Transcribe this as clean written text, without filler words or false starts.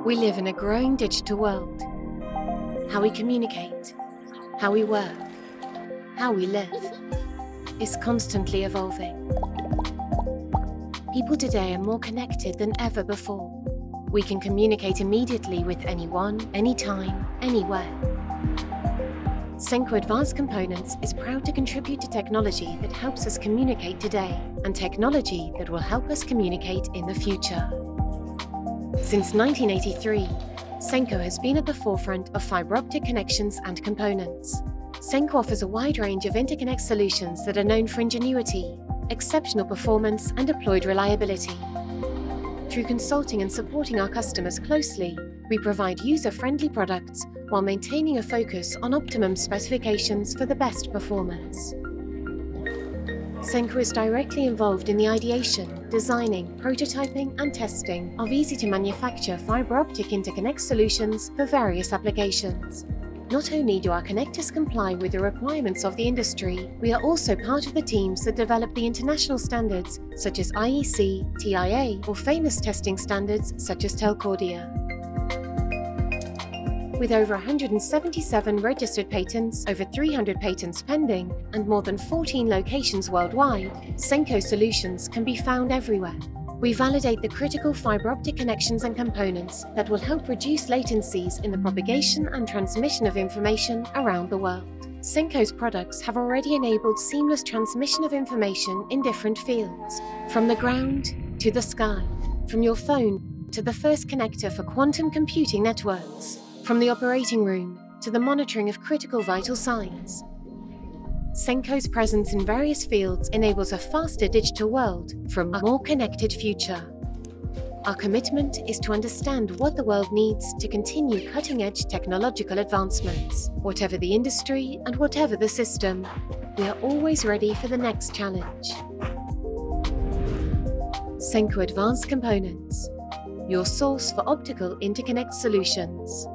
We live in a growing digital world. How we communicate, how we work, how we live is constantly evolving. People today are more connected than ever before. We can communicate immediately with anyone, anytime, anywhere. SENKO Advanced Components is proud to contribute to technology that helps us communicate today and technology that will help us communicate in the future. Since 1983, SENKO has been at the forefront of fibre optic connections and components. SENKO offers a wide range of interconnect solutions that are known for ingenuity, exceptional performance and deployed reliability. Through consulting and supporting our customers closely, we provide user-friendly products while maintaining a focus on optimum specifications for the best performance. SENKO is directly involved in the ideation, designing, prototyping and testing of easy-to-manufacture fibre optic interconnect solutions for various applications. Not only do our connectors comply with the requirements of the industry, we are also part of the teams that develop the international standards such as IEC, TIA, or famous testing standards such as Telcordia. With over 177 registered patents, over 300 patents pending, and more than 14 locations worldwide, SENKO solutions can be found everywhere. We validate the critical fibre optic connections and components that will help reduce latencies in the propagation and transmission of information around the world. SENKO's products have already enabled seamless transmission of information in different fields, from the ground to the sky, from your phone to the first connector for quantum computing networks, from the operating room to the monitoring of critical vital signs. SENKO's presence in various fields enables a faster digital world for a more connected future. Our commitment is to understand what the world needs to continue cutting-edge technological advancements. Whatever the industry and whatever the system, we are always ready for the next challenge. SENKO Advanced Components, your source for optical interconnect solutions.